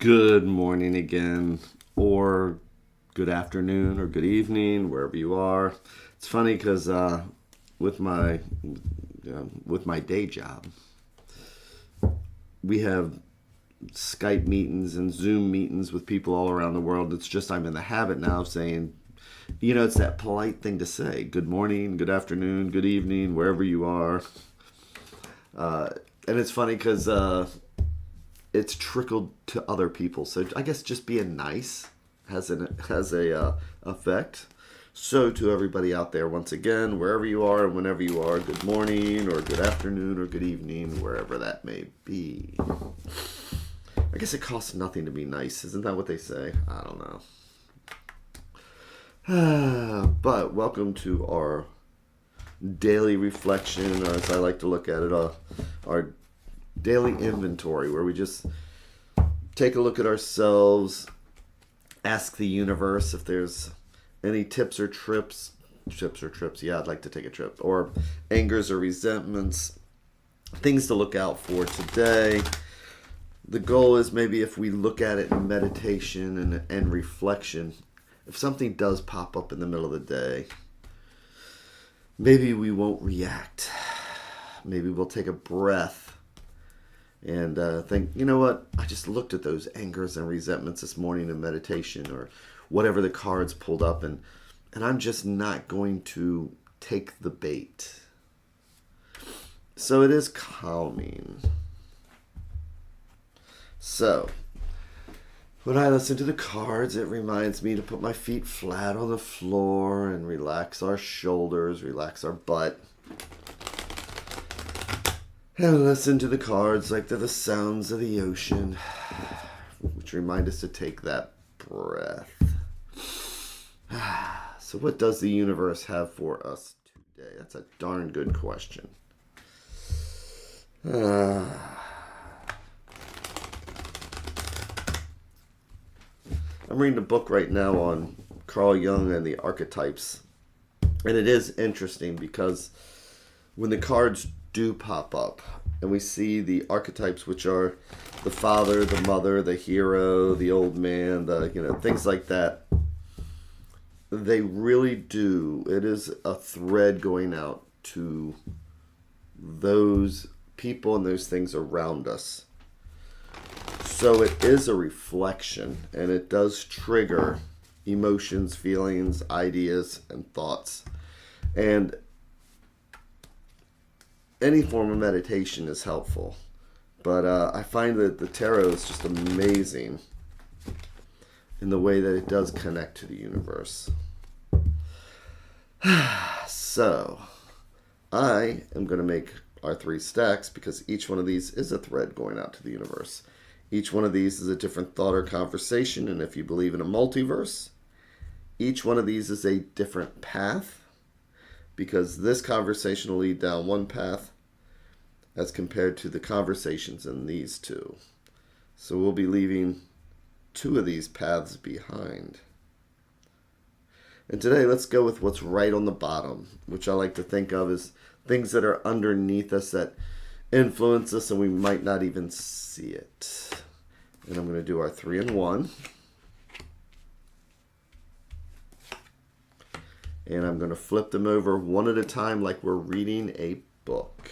Good morning again, or good afternoon, or good evening, wherever you are. It's funny because with my with my day job, we have Skype meetings and Zoom meetings with people all around the world. It's just I'm in the habit now of saying, it's that polite thing to say. Good morning, good afternoon, good evening, wherever you are. And it's funny because it's trickled to other people. So I guess just being nice has a effect. So to everybody out there, once again, wherever you are and whenever you are, good morning or good afternoon or good evening, wherever that may be. I guess it costs nothing to be nice. Isn't that what they say? I don't know. But welcome to our daily reflection, or as I like to look at it, our daily inventory, where we just take a look at ourselves, ask the universe if there's any tips or trips. Yeah, I'd like to take a trip. Or angers or resentments, things to look out for today. The goal is maybe if we look at it in meditation and reflection, if something does pop up in the middle of the day, maybe we won't react. Maybe we'll take a breath and think, you know what? I just looked at those angers and resentments this morning in meditation, or whatever the cards pulled up, and I'm just not going to take the bait. So it is calming. So when I listen to the cards, it reminds me to put my feet flat on the floor and relax our shoulders, relax our butt. And listen to the cards like they're the sounds of the ocean, which remind us to take that breath. So what does the universe have for us today? That's a darn good question. I'm reading a book right now on Carl Jung and the archetypes. And it is interesting because when the cards do pop up and we see the archetypes, which are the father, the mother, the hero, the old man, things like that, they really do. It is a thread going out to those people and those things around us. So it is a reflection, and it does trigger emotions, feelings, ideas, and thoughts. And any form of meditation is helpful. But I find that the tarot is just amazing in the way that it does connect to the universe. So I am going to make our 3 stacks because each one of these is a thread going out to the universe. Each one of these is a different thought or conversation, and if you believe in a multiverse, each one of these is a different path, because this conversation will lead down one path as compared to the conversations in these 2. So we'll be leaving 2 of these paths behind. And today, let's go with what's right on the bottom, which I like to think of as things that are underneath us that influence us and we might not even see it. And I'm going to do our 3 and 1. And I'm going to flip them over one at a time like we're reading a book.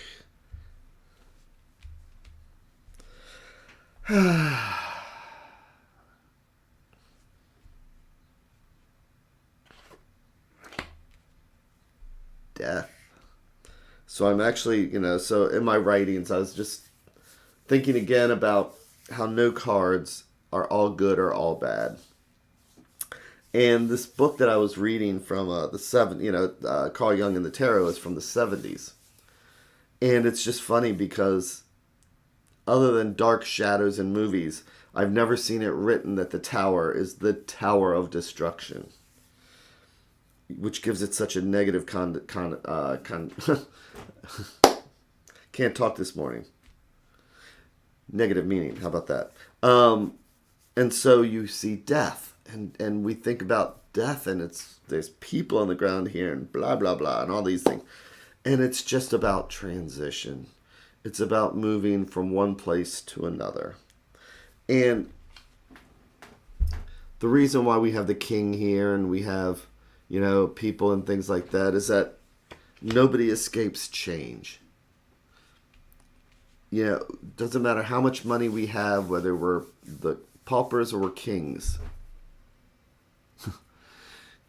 Death. So I'm actually, so in my writings, I was just thinking again about how no cards are all good or all bad. And this book that I was reading from Carl Jung and the Tarot is from the 70s. And it's just funny because other than Dark Shadows in movies, I've never seen it written that the tower is the tower of destruction, which gives it such a negative can't talk this morning. Negative meaning. How about that? And so you see death, and we think about death, and there's people on the ground here, and blah blah blah, and all these things, and it's just about transition. It's about moving from one place to another, and the reason why we have the king here and we have, people and things like that is that nobody escapes change. Doesn't matter how much money we have, whether we're the paupers or we're kings.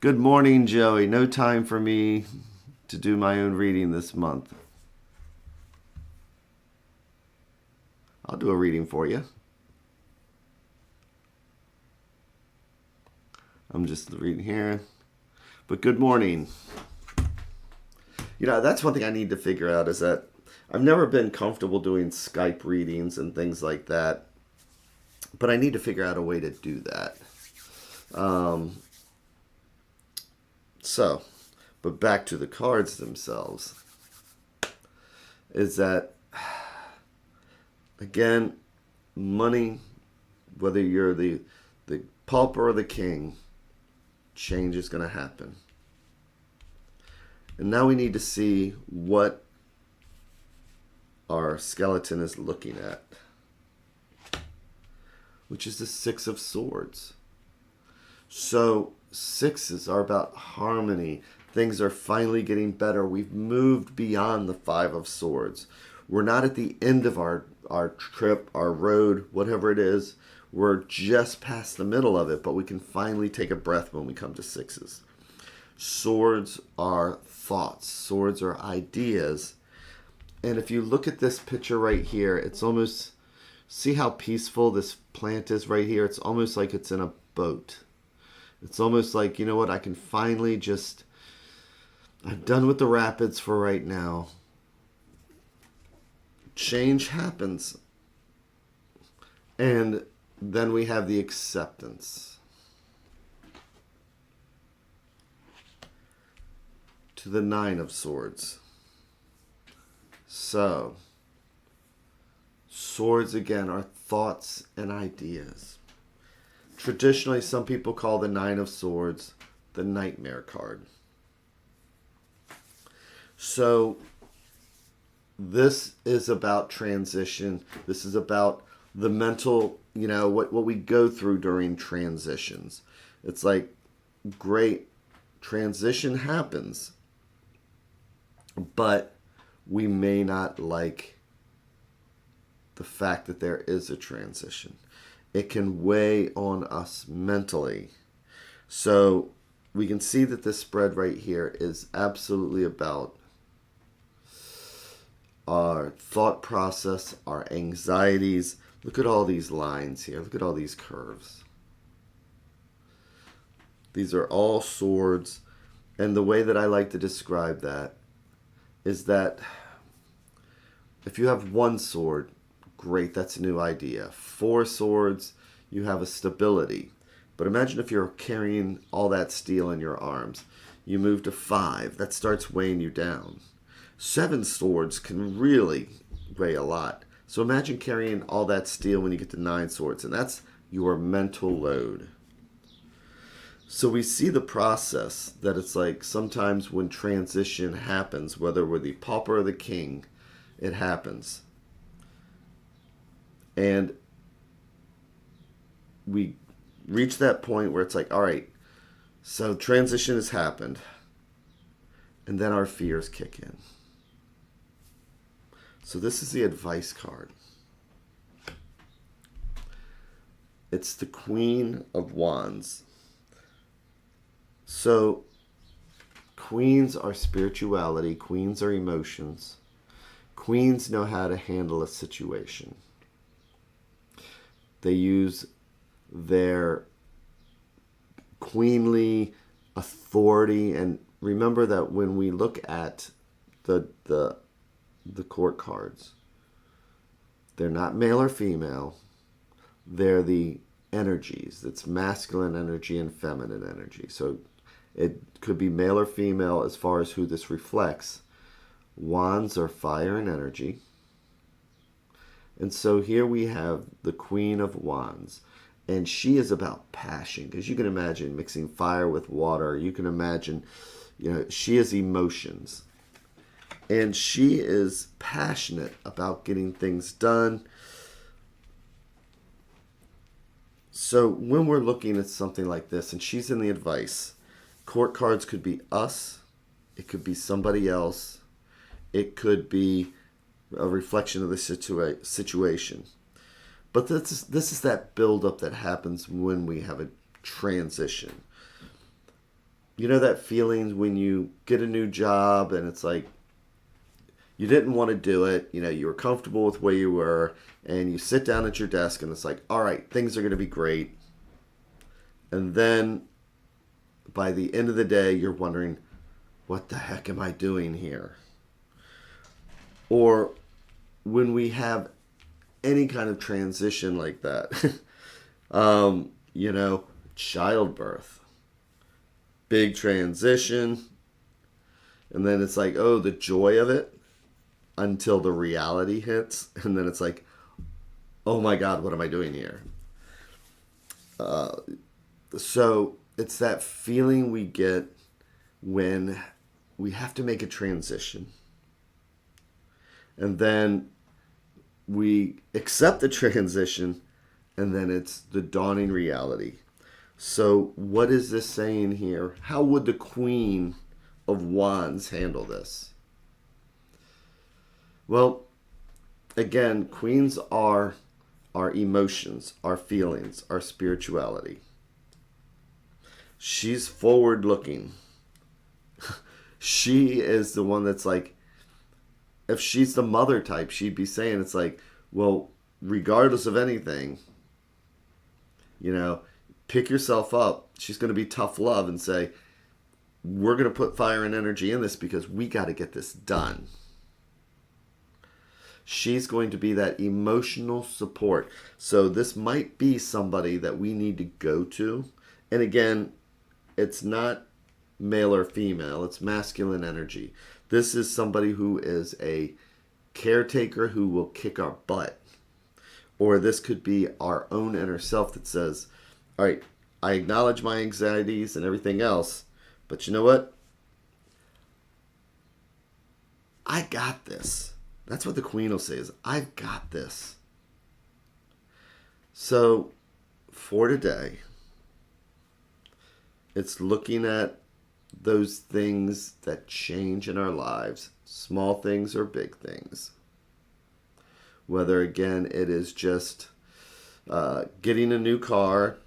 Good morning, Joey. No time for me to do my own reading this month. I'll do a reading for you. I'm just reading here. But good morning. That's one thing I need to figure out is that I've never been comfortable doing Skype readings and things like that. But I need to figure out a way to do that. But back to the cards themselves. Is that, again, money, whether you're the pauper or the king, change is going to happen. And now we need to see what our skeleton is looking at, which is the Six of Swords. So sixes are about harmony. Things are finally getting better. We've moved beyond the Five of Swords. We're not at the end of our trip, our road, whatever it is. We're just past the middle of it, but we can finally take a breath when we come to sixes. Swords are thoughts. Swords are ideas. And if you look at this picture right here, it's almost, see how peaceful this plant is right here? It's almost like it's in a boat. It's almost like, you know what, I can finally just, I'm done with the rapids for right now. Change happens. And then we have the acceptance. To the Nine of Swords. So, swords again are thoughts and ideas. Traditionally, some people call the Nine of Swords the Nightmare card. So, this is about transition. This is about the mental, what we go through during transitions. It's like, great, transition happens, but we may not like the fact that there is a transition. It can weigh on us mentally. So we can see that this spread right here is absolutely about our thought process, our anxieties. Look at all these lines here. Look at all these curves. These are all swords. And the way that I like to describe that is that if you have one sword, great, that's a new idea. 4 swords, you have a stability. But imagine if you're carrying all that steel in your arms. You move to 5, that starts weighing you down. 7 swords can really weigh a lot. So imagine carrying all that steel when you get to 9 swords, and that's your mental load. So we see the process that it's like sometimes when transition happens, whether we're the pauper or the king, it happens. And we reach that point where it's like, all right, so transition has happened. And then our fears kick in. So this is the advice card. It's the Queen of Wands. So queens are spirituality. Queens are emotions. Queens know how to handle a situation. They use their queenly authority. And remember that when we look at the court cards, they're not male or female. They're the energies. It's masculine energy and feminine energy. So it could be male or female as far as who this reflects. Wands are fire and energy. And so here we have the Queen of Wands. And she is about passion. Because you can imagine mixing fire with water. You can imagine, she is emotions. And she is passionate about getting things done. So when we're looking at something like this, and she's in the advice, court cards could be us, it could be somebody else, it could be a reflection of the situation. But this is that buildup that happens when we have a transition. You know that feeling when you get a new job and it's like you didn't want to do it, you were comfortable with where you were, and you sit down at your desk and it's like, all right, things are going to be great. And then by the end of the day, you're wondering, what the heck am I doing here? Or when we have any kind of transition like that, childbirth, big transition, and then it's like, oh, the joy of it until the reality hits, and then it's like, oh my God, what am I doing here? So it's that feeling we get when we have to make a transition. And then we accept the transition, and then it's the dawning reality. So what is this saying here? How would the Queen of Wands handle this? Well, again, queens are our emotions, our feelings, our spirituality. She's forward looking. She is the one that's like, if she's the mother type, she'd be saying, it's like, well, regardless of anything, pick yourself up. She's going to be tough love and say, we're going to put fire and energy in this because we got to get this done. She's going to be that emotional support. So this might be somebody that we need to go to. And again, it's not male or female. It's masculine energy. This is somebody who is a caretaker who will kick our butt. Or this could be our own inner self that says, all right, I acknowledge my anxieties and everything else, but you know what? I got this. That's what the Queen will say is, I've got this. So for today, it's looking at those things that change in our lives, small things or big things. Whether, again, it is just getting a new car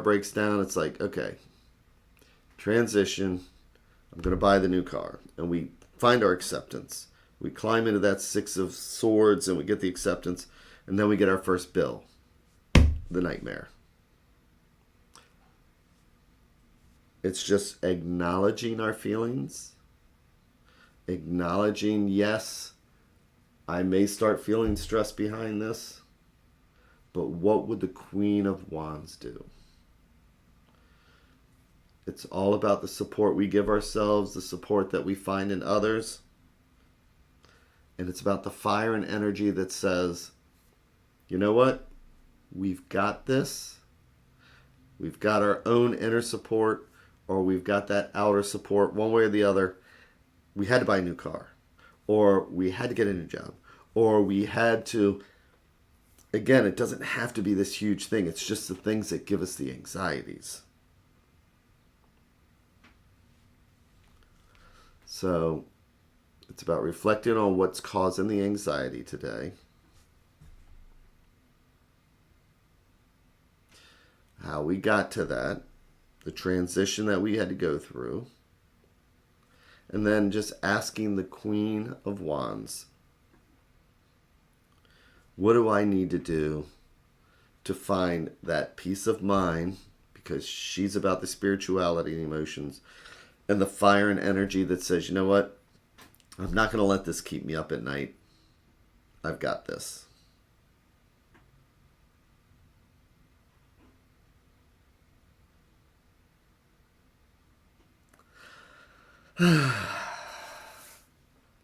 breaks down, it's like, okay, transition, I'm going to buy the new car. And we find our acceptance. We climb into that Six of Swords and we get the acceptance, and then we get our first bill, the nightmare. It's just acknowledging our feelings, acknowledging, yes, I may start feeling stress behind this, but what would the Queen of Wands do? It's all about the support we give ourselves, the support that we find in others. And it's about the fire and energy that says, you know what? We've got this. We've got our own inner support, or we've got that outer support, one way or the other. We had to buy a new car, or we had to get a new job, or we had to, again, it doesn't have to be this huge thing. It's just the things that give us the anxieties. So it's about reflecting on what's causing the anxiety today. How we got to that. The transition that we had to go through. And then just asking the Queen of Wands, what do I need to do to find that peace of mind? Because she's about the spirituality and emotions. And the fire and energy that says, you know what? I'm not going to let this keep me up at night. I've got this.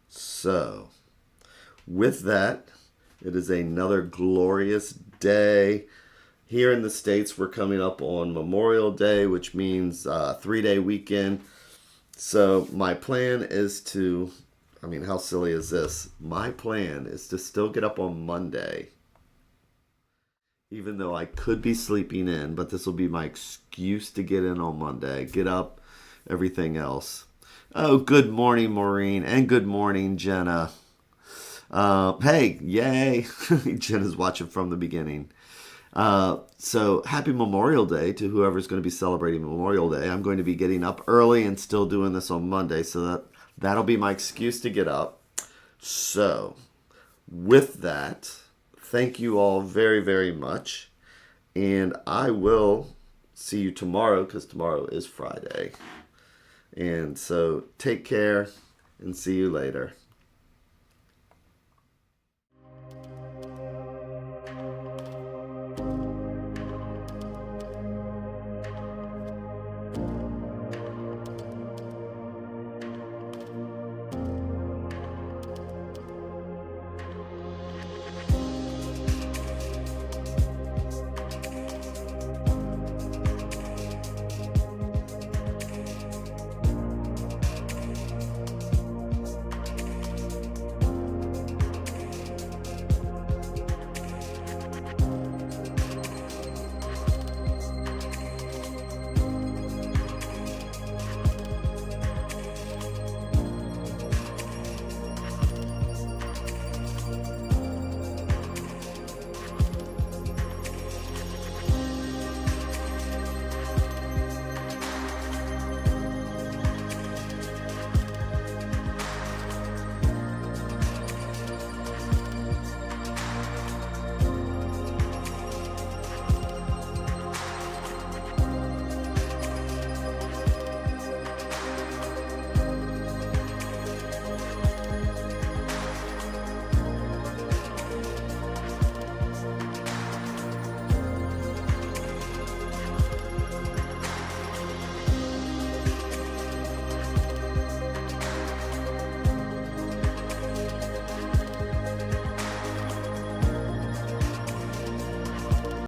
So, with that, it is another glorious day. Here in the States, we're coming up on Memorial Day, which means 3-day weekend. So my plan is to, how silly is this? My plan is to still get up on Monday even though I could be sleeping in, but this will be my excuse to get in on Monday. Get up, everything else. Oh, good morning, Maureen, and good morning, Jenna. Hey, yay. Jenna's watching from the beginning. So happy Memorial Day to whoever's going to be celebrating Memorial Day. I'm going to be getting up early and still doing this on Monday, so that'll be my excuse to get up. So with that, thank you all very, very much. And I will see you tomorrow, because tomorrow is Friday. And so take care and see you later.